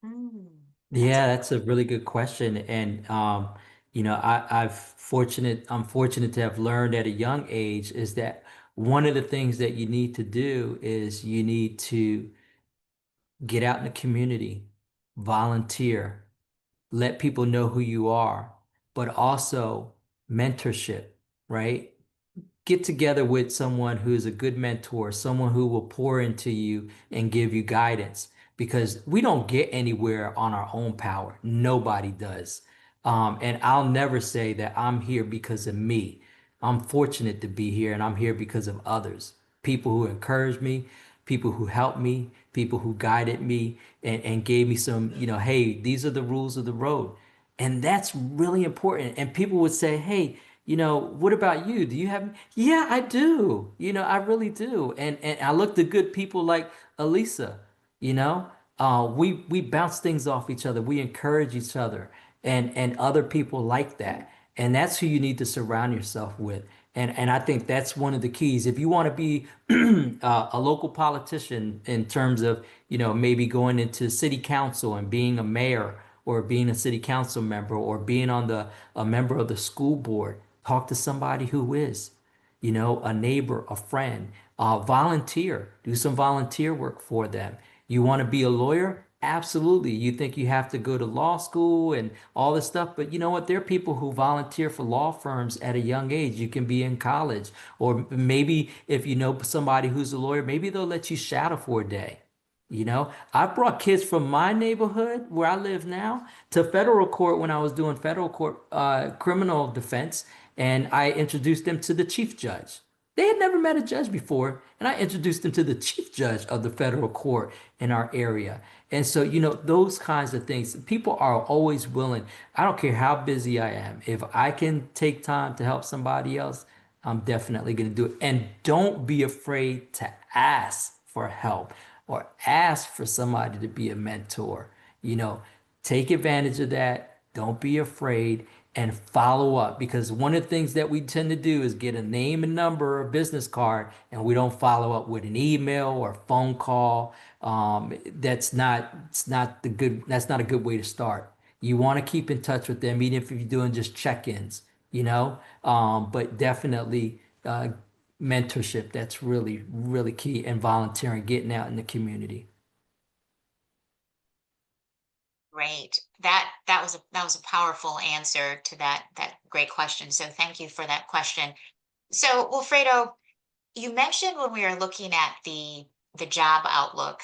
S1: Mm, that's a
S5: Yeah, that's a really good question. And I'm fortunate to have learned at a young age is that one of the things that you need to do is you need to get out in the community, volunteer, let people know who you are, but also mentorship, right? Get together with someone who is a good mentor, someone who will pour into you and give you guidance because we don't get anywhere on our own power. Nobody does. And I'll never say that I'm here because of me. I'm fortunate to be here and I'm here because of others, people who encouraged me, people who helped me, people who guided me and gave me some, hey, these are the rules of the road. And that's really important. And people would say, hey, what about you? Do you have? Yeah, I do. I really do. And I look to good people like Elisa, you know. We bounce things off each other. We encourage each other and other people like that. And that's who you need to surround yourself with. And I think that's one of the keys. If you want to be a local politician in terms of, maybe going into city council and being a mayor or being a city council member or being on a member of the school board, talk to somebody who is, a neighbor, a friend, volunteer, do some volunteer work for them. You want to be a lawyer? Absolutely. You think you have to go to law school and all this stuff, but you know what? There are people who volunteer for law firms at a young age. You can be in college, or maybe if you know somebody who's a lawyer, maybe they'll let you shadow for a day. I brought kids from my neighborhood where I live now to federal court when I was doing federal court criminal defense, and I introduced them to the chief judge. They had never met a judge before, and I introduced them to the chief judge of the federal court in our area. And so, those kinds of things, people are always willing. I don't care how busy I am. If I can take time to help somebody else, I'm definitely going to do it. And don't be afraid to ask for help or ask for somebody to be a mentor. You know, take advantage of that. Don't be afraid and follow up because one of the things that we tend to do is get a name and number or business card and we don't follow up with an email or phone call. That's not a good way to start. You want to keep in touch with them, even if you're doing just check-ins, but definitely mentorship, that's really, really key and volunteering, getting out in the community.
S1: great. That was a powerful answer to that great question. So thank you for that question. So, Wilfredo, you mentioned when we were looking at the job outlook,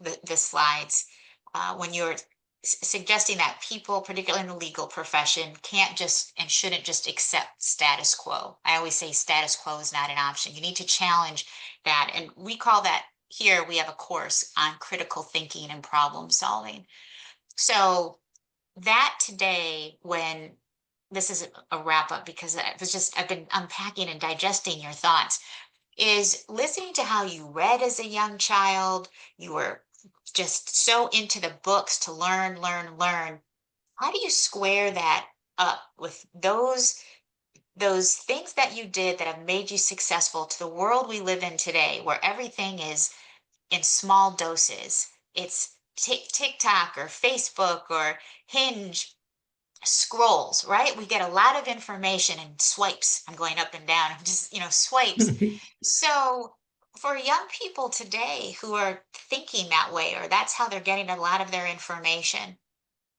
S1: the slides, when you were suggesting that people, particularly in the legal profession, can't just and shouldn't just accept status quo. I always say status quo is not an option. You need to challenge that, and we call that here. We have a course on critical thinking and problem solving. So that today, when this is a wrap up, because I've been unpacking and digesting your thoughts, is listening to how you read as a young child. You were just so into the books to learn, learn, learn. How do you square that up with those things that you did that have made you successful to the world we live in today, where everything is in small doses? It's TikTok or Facebook or Hinge scrolls, right? We get a lot of information and swipes. I'm going up and down. I'm just, swipes. So for young people today who are thinking that way, or that's how they're getting a lot of their information,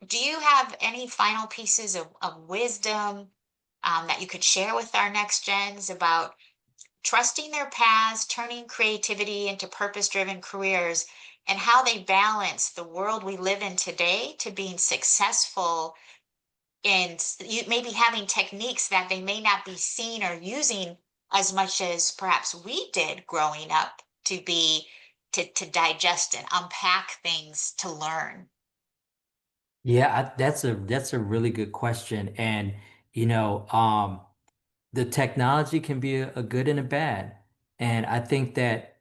S1: do you have any final pieces of wisdom that you could share with our next gens about trusting their paths, turning creativity into purpose-driven careers, and how they balance the world we live in today to being successful and you maybe having techniques that they may not be seeing or using as much as perhaps we did growing up to be to digest and unpack things to learn.
S5: Yeah, that's a really good question. And you know, the technology can be a good and a bad. And I think that,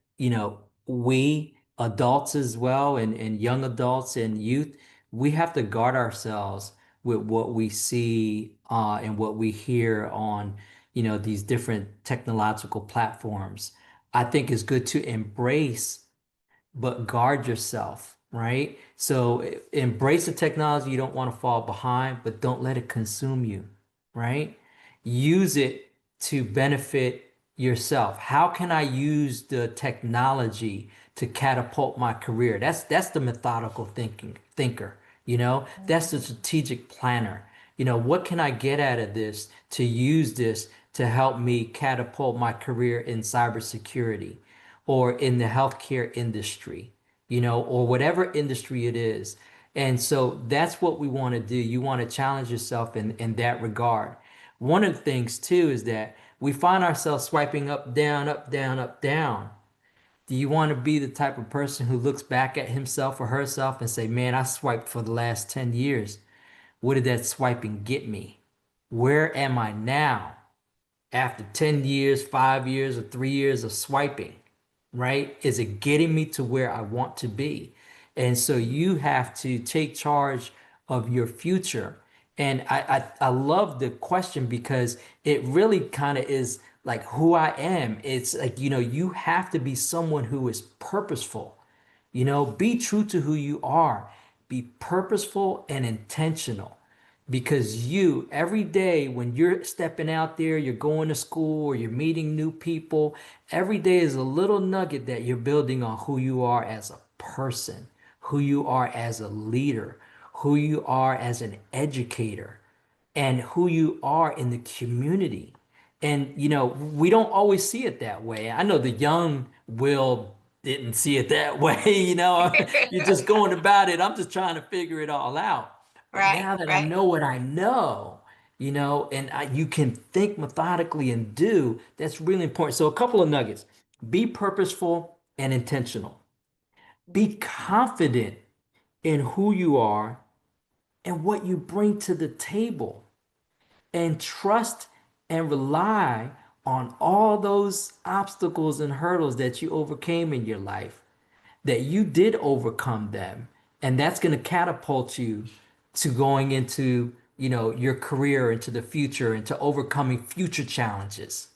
S5: we adults as well and young adults and youth, we have to guard ourselves with what we see and what we hear on, these different technological platforms. I think it's good to embrace but guard yourself, right? So embrace the technology. You don't want to fall behind, but don't let it consume you, right? Use it to benefit yourself. How can I use the technology to catapult my career? That's the methodical thinker, That's the strategic planner. What can I get out of this to use this to help me catapult my career in cybersecurity? Or in the healthcare industry, or whatever industry it is. And so that's what we want to do. You want to challenge yourself in that regard. One of the things too is that we find ourselves swiping up, down, up, down, up, down. Do you want to be the type of person who looks back at himself or herself and say, man, I swiped for the last 10 years. What did that swiping get me? Where am I now after 10 years, 5 years, or 3 years of swiping? Right? Is it getting me to where I want to be? And so you have to take charge of your future. And I love the question because it really kind of is like who I am. It's like, you have to be someone who is purposeful. Be true to who you are. Be purposeful and intentional because you, every day when you're stepping out there, you're going to school or you're meeting new people, every day is a little nugget that you're building on who you are as a person, who you are as a leader, who you are as an educator, and who you are in the community. And we don't always see it that way. I know the young Will didn't see it that way. You're just going about it. I'm just trying to figure it all out. But
S1: Right,
S5: now that I
S1: right.
S5: know what I know, and you can think methodically and do, that's really important. So a couple of nuggets. Be purposeful and intentional. Be confident in who you are and what you bring to the table and trust and rely on all those obstacles and hurdles that you overcame in your life, that you did overcome them. And that's going to catapult you to going into, your career, into the future, into overcoming future challenges.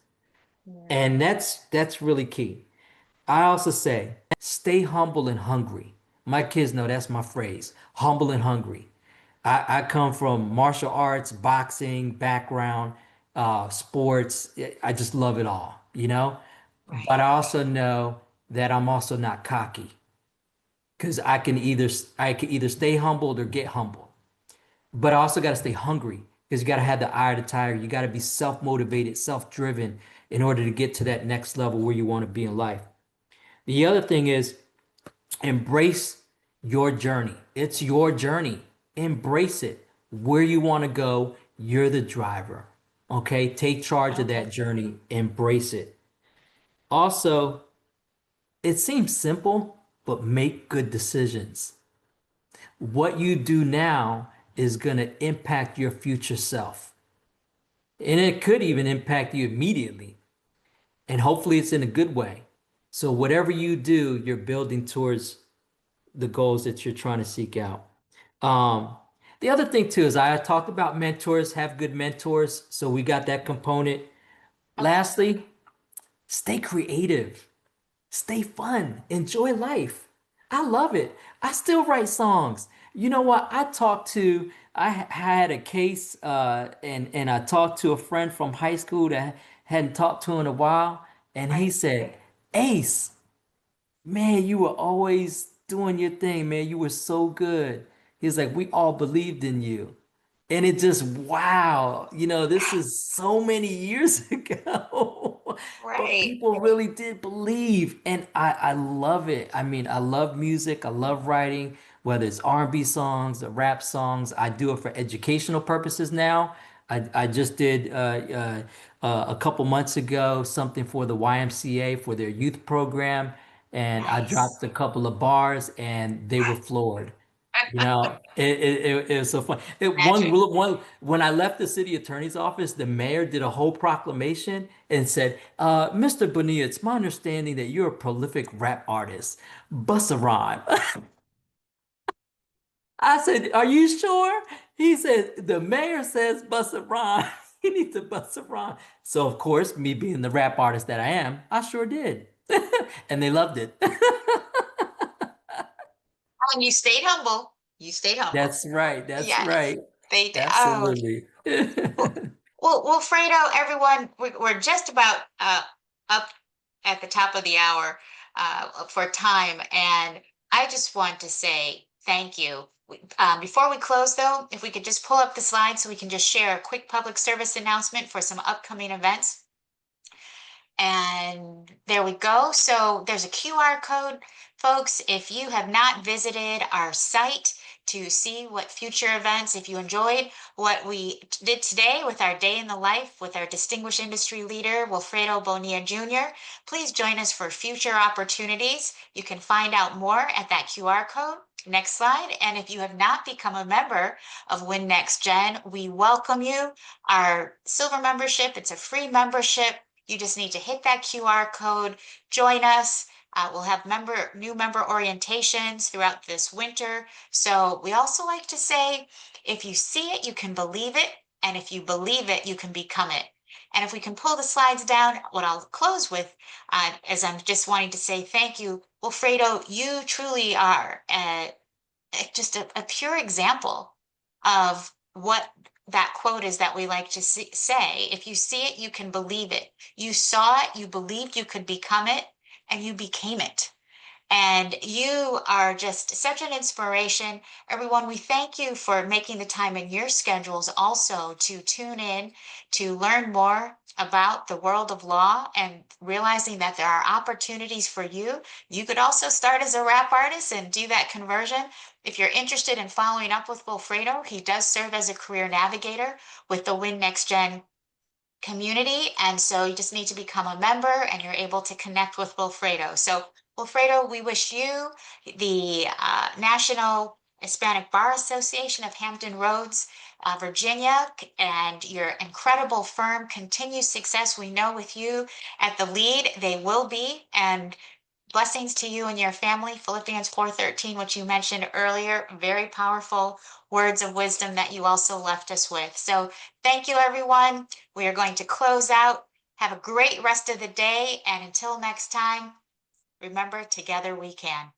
S1: Yeah.
S5: And that's really key. I also say, stay humble and hungry. My kids know that's my phrase, humble and hungry. I come from martial arts, boxing background, sports. I just love it all. But
S1: Right.
S5: I also know that I'm also not cocky because I can either stay humbled or get humbled. But I also got to stay hungry because you got to have the eye of the tiger. You got to be self-motivated, self-driven in order to get to that next level where you want to be in life. The other thing is embrace your journey. It's your journey. Embrace it. Where you want to go, you're the driver. Okay? Take charge of
S1: Okay.
S5: that journey. Embrace it. Also, it seems simple, but make good decisions. What you do now is going to impact your future self. And it could even impact you immediately. And hopefully it's in a good way. So whatever you do, you're building towards the goals that you're trying to seek out. Um, the other thing too is I talked about mentors, have good mentors. So we got that component.
S1: Okay.
S5: Lastly, stay creative. Stay fun. Enjoy life. I love it. I still write songs. You know what? I had a case and I talked to a friend from high school that hadn't talked to in a while, and he
S1: Right.
S5: said, Ace, man, you were always doing your thing, man. You were so good. He's like, we all believed in you. And it just, wow, this is so many years ago, but
S1: Right.
S5: people really did believe. And I love it. I mean, I love music. I love writing, whether it's R&B songs or rap songs. I do it for educational purposes now. I just did a couple months ago something for the YMCA for their youth program. And I
S1: Nice.
S5: dropped a couple of bars and they were floored. It was so fun.
S1: Magic.
S5: When I left the city attorney's office, the mayor did a whole proclamation and said, Mr. Bonilla, it's my understanding that you're a prolific rap artist. Bust a rhyme. I said, are you sure? He said, the mayor says bust a rhyme. You need to bust a rhyme. So, of course, me being the rap artist that I am, I sure did. And they loved it.
S1: And you stayed humble. You stayed humble.
S5: That's right. That's
S1: Yes,
S5: right.
S1: they did. Oh,
S5: Absolutely.
S1: well, well, Fredo, everyone, we're just about up at the top of the hour for time, and I just want to say thank you. Before we close, though, if we could just pull up the slide so we can just share a quick public service announcement for some upcoming events. And there we go. So there's a QR code, folks. If you have not visited our site to see what future events, if you enjoyed what we did today with our day in the life with our distinguished industry leader, Wilfredo Bonilla Jr., please join us for future opportunities. You can find out more at that QR code. Next slide. And if you have not become a member of WIN-NextGen, we welcome you. Our silver membership, it's a free membership. You just need to hit that QR code, join us. We'll have new member orientations throughout this winter. So we also like to say, if you see it, you can believe it. And if you believe it, you can become it. And if we can pull the slides down, what I'll close with is I'm just wanting to say thank you. Wilfredo, you truly are just a pure example of what that quote is that we like to say. If you see it, you can believe it. You saw it, you believed you could become it, and you became it. And you are just such an inspiration. Everyone, we thank you for making the time in your schedules also to tune in to learn more about the world of law and realizing that there are opportunities for you. You could also start as a rap artist and do that conversion. If you're interested in following up with Wilfredo, he does serve as a career navigator with the WIN-NextGen community. And so you just need to become a member and you're able to connect with Wilfredo. So, Wilfredo, we wish you, the National Hispanic Bar Association of Hampton Roads, Virginia, and your incredible firm continued success. We know with you at the lead, they will be. And blessings to you and your family. Philippians 4:13, which you mentioned earlier, very powerful words of wisdom that you also left us with. So thank you, everyone. We are going to close out. Have a great rest of the day. And until next time, remember, together we can.